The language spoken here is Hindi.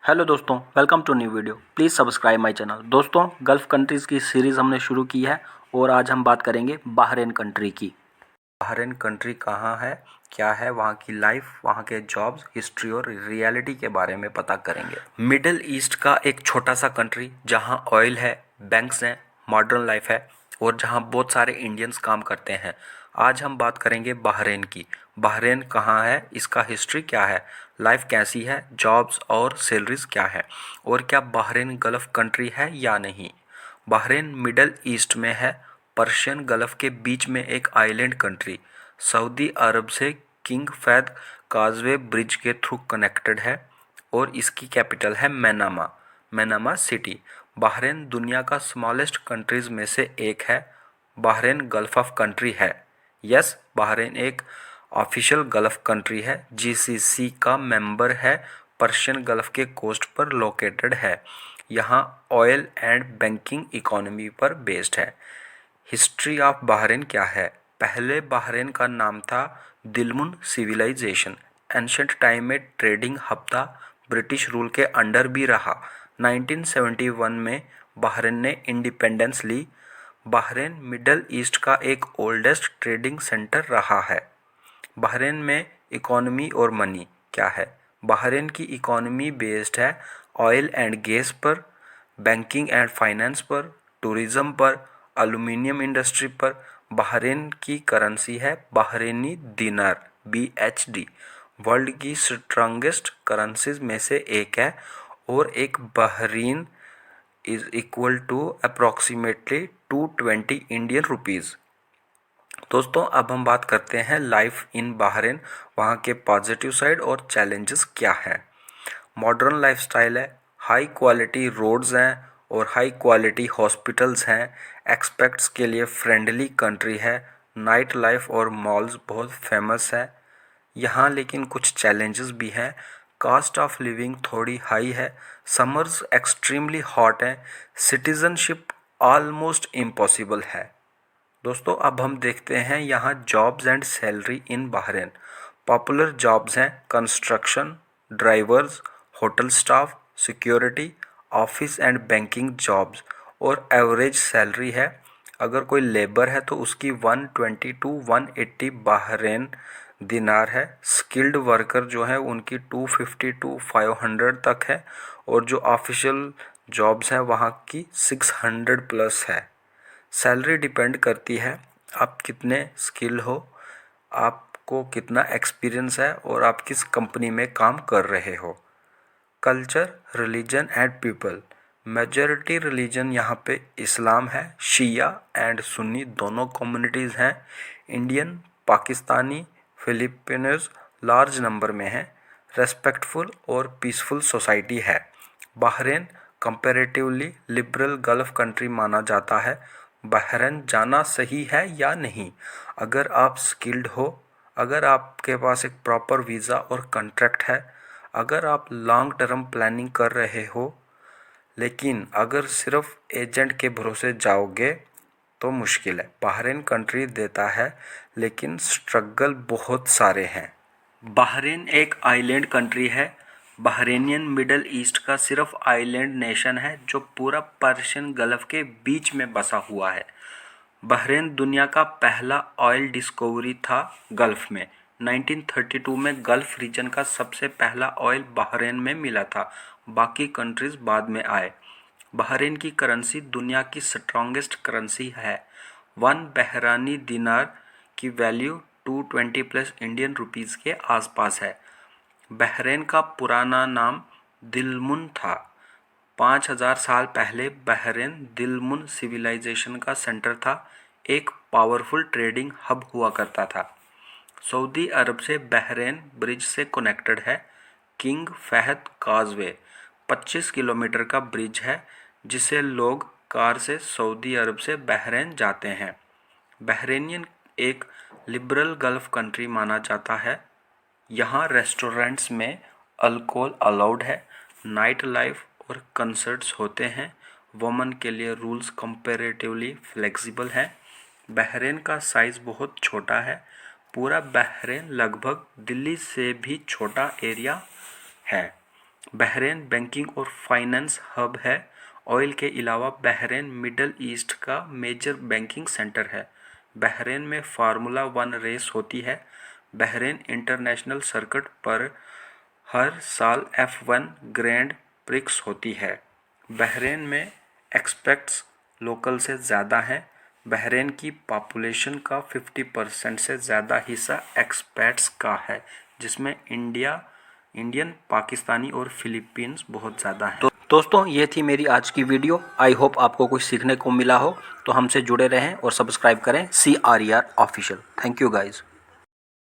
हेलो दोस्तों, welcome to new video. Please subscribe my channel. दोस्तों, गल्फ़ कंट्रीज़ की सीरीज़ हमने शुरू की है और आज हम बात करेंगे बहरीन कंट्री की। बहरीन कंट्री कहाँ है, क्या है, वहाँ की लाइफ, वहाँ के जॉब्स, हिस्ट्री और रियलिटी के बारे में पता करेंगे। मिडिल ईस्ट का एक छोटा सा कंट्री जहाँ ऑयल है, बैंक्स हैं, मॉडर्न लाइफ है और जहाँ बहुत सारे इंडियंस काम करते हैं। आज हम बात करेंगे बहरीन की। बहरीन कहाँ है, इसका हिस्ट्री क्या है, लाइफ कैसी है, जॉब्स और सैलरीज क्या है और क्या बहरीन गल्फ़ कंट्री है या नहीं। बहरीन मिडल ईस्ट में है, पर्शियन गल्फ़ के बीच में एक आइलैंड कंट्री। सऊदी अरब से किंग फैद काजवे ब्रिज के थ्रू कनेक्टेड है और इसकी कैपिटल है मैनामा, मैनामा सिटी। बहरीन दुनिया का स्मॉलेस्ट कंट्रीज में से एक है। बहरीन गल्फ ऑफ कंट्री है। यस, बहरीन एक ऑफिशियल गल्फ कंट्री है, जीसीसी का मेंबर है, पर्शियन गल्फ के कोस्ट पर लोकेटेड है। यहाँ ऑयल एंड बैंकिंग इकोनॉमी पर बेस्ड है। हिस्ट्री ऑफ बहरीन क्या है। पहले बहरीन का नाम था दिलमुन सिविलाइजेशन। एंशंट टाइम में ट्रेडिंग हब था, ब्रिटिश रूल के अंडर भी रहा। 1971 में बहरीन ने इंडिपेंडेंस ली। बहरीन मिडल ईस्ट का एक ओल्डेस्ट ट्रेडिंग सेंटर रहा है। बहरीन में इकोनॉमी और मनी क्या है। बहरीन की इकोनॉमी बेस्ड है ऑयल एंड गैस पर, बैंकिंग एंड फाइनेंस पर, टूरिज्म पर, एल्यूमिनियम इंडस्ट्री पर। बहरीन की करेंसी है बहरीनी दिनार, BHD। वर्ल्ड की स्ट्रांगेस्ट करेंसीज में से एक है और एक Bahrain is equal to approximately 220 Indian rupees. दोस्तों, अब हम बात करते हैं लाइफ इन बहरीन, वहाँ के पॉजिटिव साइड और चैलेंजेस क्या हैं। मॉडर्न लाइफस्टाइल है, हाई क्वालिटी रोड्स हैं और हाई क्वालिटी हॉस्पिटल्स हैं। एक्सपेक्ट्स के लिए फ्रेंडली कंट्री है। नाइट लाइफ और मॉल्स बहुत फेमस है यहाँ, लेकिन कुछ चैलेंजेस भी हैं। कास्ट ऑफ लिविंग थोड़ी हाई है, समर्स एक्सट्रीमली हॉट हैं, सिटीजनशिप ऑलमोस्ट इम्पॉसिबल है। दोस्तों, अब हम देखते हैं यहाँ jobs and salary in Bahrain. Popular jobs हैं construction, drivers, hotel staff, security, office and banking jobs और एवरेज सैलरी है। अगर कोई लेबर है तो उसकी 120 टू 180 बहरीन दिनार है। स्किल्ड वर्कर जो है उनकी 250 टू 500 तक है और जो ऑफिशियल जॉब्स हैं वहाँ की 600 प्लस है। सैलरी डिपेंड करती है आप कितने स्किल हो, आपको कितना एक्सपीरियंस है और आप किस कंपनी में काम कर रहे हो। Culture, religion and people. Majority religion यहाँ पे इस्लाम है, शिया एंड सुन्नी दोनों कम्युनिटीज़ हैं। Indian, Pakistani, Filipinos large number में हैं। रेस्पेक्टफुल और पीसफुल सोसाइटी है। Bahrain comparatively liberal gulf country माना जाता है। बहरीन जाना सही है या नहीं। अगर आप स्किल्ड हो, अगर आपके पास एक प्रॉपर वीज़ा और कॉन्ट्रैक्ट है, अगर आप लॉन्ग टर्म प्लानिंग कर रहे हो, लेकिन अगर सिर्फ एजेंट के भरोसे जाओगे तो मुश्किल है। बहरीन कंट्री देता है लेकिन स्ट्रगल बहुत सारे हैं। बहरीन एक आइलैंड कंट्री है। बहरीनियन मिडल ईस्ट का सिर्फ आइलैंड नेशन है जो पूरा पर्शियन गल्फ के बीच में बसा हुआ है। बहरीन दुनिया का पहला ऑयल डिस्कवरी था गल्फ में। 1932 में गल्फ रीजन का सबसे पहला ऑयल बहरीन में मिला था, बाकी कंट्रीज बाद में आए। बहरीन की करेंसी दुनिया की स्ट्रॉन्गेस्ट करेंसी है। 1 बहरानी दिनार की वैल्यू 220 प्लस इंडियन रुपीज़ के आसपास है। बहरीन का पुराना नाम दिलमुन था। 5000 साल पहले बहरीन दिलमुन सिविलाइजेशन का सेंटर था, एक पावरफुल ट्रेडिंग हब हुआ करता था। सऊदी अरब से बहरीन ब्रिज से कनेक्टेड है। किंग फहद काजवे 25 किलोमीटर का ब्रिज है जिसे लोग कार से सऊदी अरब से बहरीन जाते हैं। बहरीनियन एक लिबरल गल्फ कंट्री माना जाता है। यहाँ रेस्टोरेंट्स में अल्कोहल अलाउड है। नाइट लाइफ और कंसर्ट्स होते हैं। वुमेन के लिए रूल्स कंपैरेटिवली फ्लेक्सिबल हैं। बहरीन का साइज़ बहुत छोटा है। पूरा बहरीन लगभग दिल्ली से भी छोटा एरिया है। बहरेन बैंकिंग और फाइनेंस हब है। ऑयल के अलावा बहरेन मिडल ईस्ट का मेजर बैंकिंग सेंटर है। बहरेन में फार्मूला 1 रेस होती है। बहरेन इंटरनेशनल सर्किट पर हर साल F1 ग्रैंड प्रिक्स होती है। बहरेन में एक्सपेक्ट्स लोकल से ज़्यादा हैं। बहरेन की पॉपुलेशन का 50% से ज़्यादा हिस्सा एक्सपैट्स का है, जिसमें इंडियन, पाकिस्तानी और फिलीपींस बहुत ज़्यादा हैं। तो दोस्तों, ये थी मेरी आज की वीडियो। आई होप आपको कुछ सीखने को मिला हो। तो हमसे जुड़े रहें और सब्सक्राइब करें CRER official. Thank you guys.